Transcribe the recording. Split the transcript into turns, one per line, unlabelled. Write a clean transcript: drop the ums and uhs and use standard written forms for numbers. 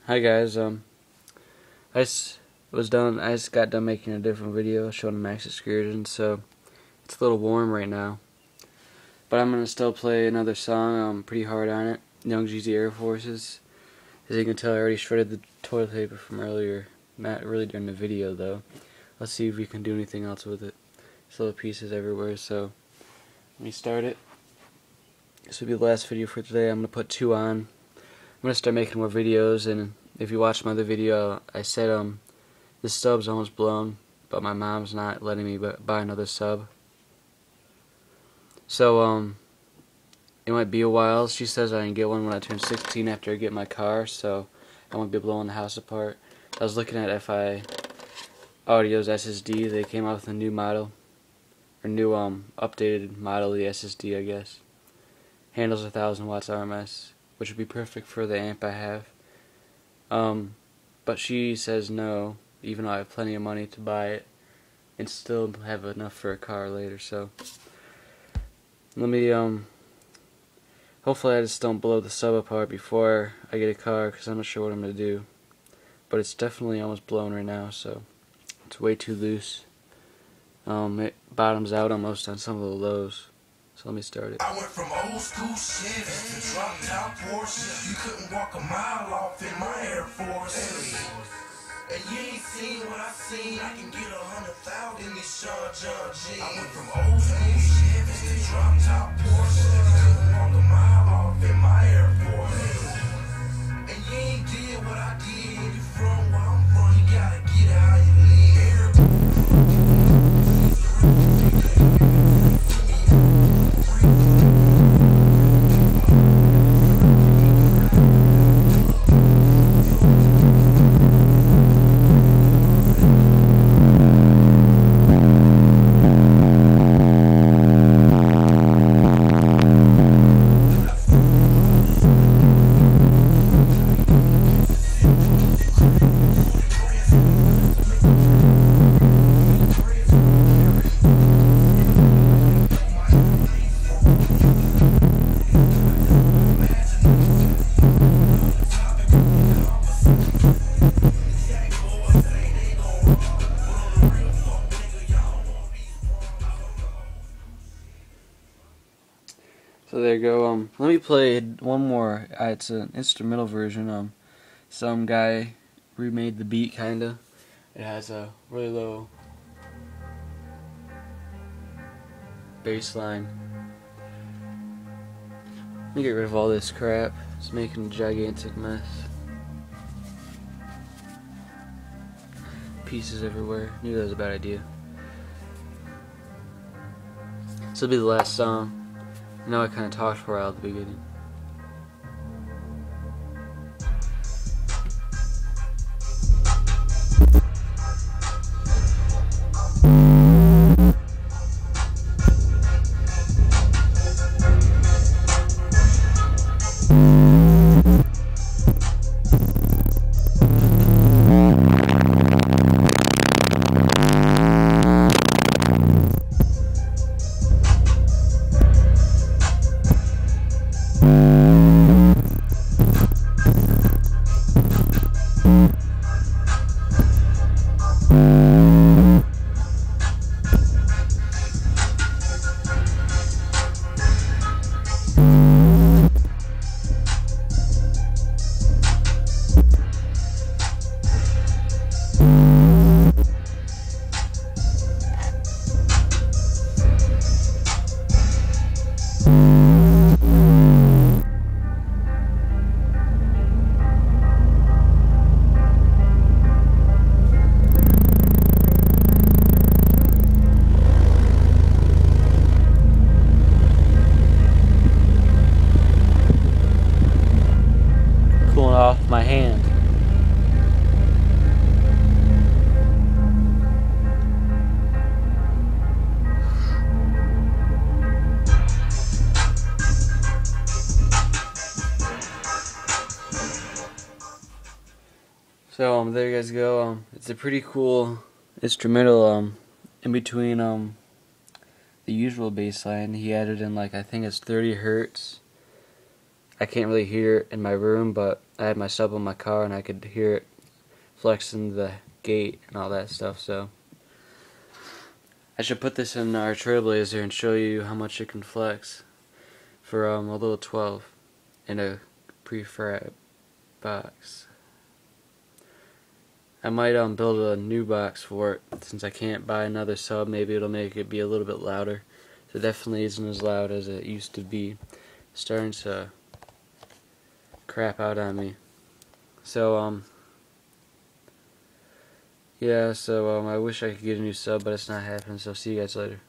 Hi guys, I just got done making a different video showing the max excursion, so it's a little warm right now. But I'm gonna still play another song. I'm pretty hard on it. Young Jeezy-Air Forces. As you can tell, I already shredded the toilet paper from earlier. Not really during the video though. Let's see if we can do anything else with it. There's little pieces everywhere, so let me start it. This will be the last video for today. I'm gonna put 2 on. I'm gonna start making more videos, and if you watched my other video, I said this sub's almost blown, but my mom's not letting me buy another sub. So it might be a while. She says I can get one when I turn 16 after I get my car, so I won't be blowing the house apart. I was looking at FI Audio's SSD. They came out with a new model, or new updated model of the SSD, I guess. Handles 1000 watts RMS, which would be perfect for the amp I have. But she says no, even though I have plenty of money to buy it and still have enough for a car later. So let me hopefully I just don't blow the sub apart before I get a car, because I'm not sure what I'm gonna do. But it's definitely almost blown right now, so it's way too loose. It bottoms out almost on some of the lows. So let me start it.
I went from old school Chevys to drop top Porsche. You couldn't walk a mile off in my Air Force. And you ain't seen what I seen. I can get 100,000 in this Sean John G. I went from old school Chevys to drop top Porsche. You couldn't walk a mile off in my Air Force. And you ain't did what I did. You from where I'm from, you gotta get how you live.
So there you go. Let me play one more. It's an instrumental version. Some guy remade the beat, kinda. It has a really low bass line. Let me get rid of all this crap. It's making a gigantic mess. Pieces everywhere. Knew that was a bad idea. This will be the last song. I know I kind of talked for a while at the beginning. Off my hand. So there you guys go. It's a pretty cool instrumental in between the usual bass line. He added in, like, I think it's 30 hertz I can't really hear it in my room, but I had my sub on my car and I could hear it flexing the gate and all that stuff. So I should put this in our Trailblazer and show you how much it can flex for a little 12 in a prefab box. I might build a new box for it since I can't buy another sub. Maybe it'll make it be a little bit louder. So it definitely isn't as loud as it used to be. It's starting to crap out on me. So yeah, so I wish I could get a new sub, but it's not happening. So see you guys later.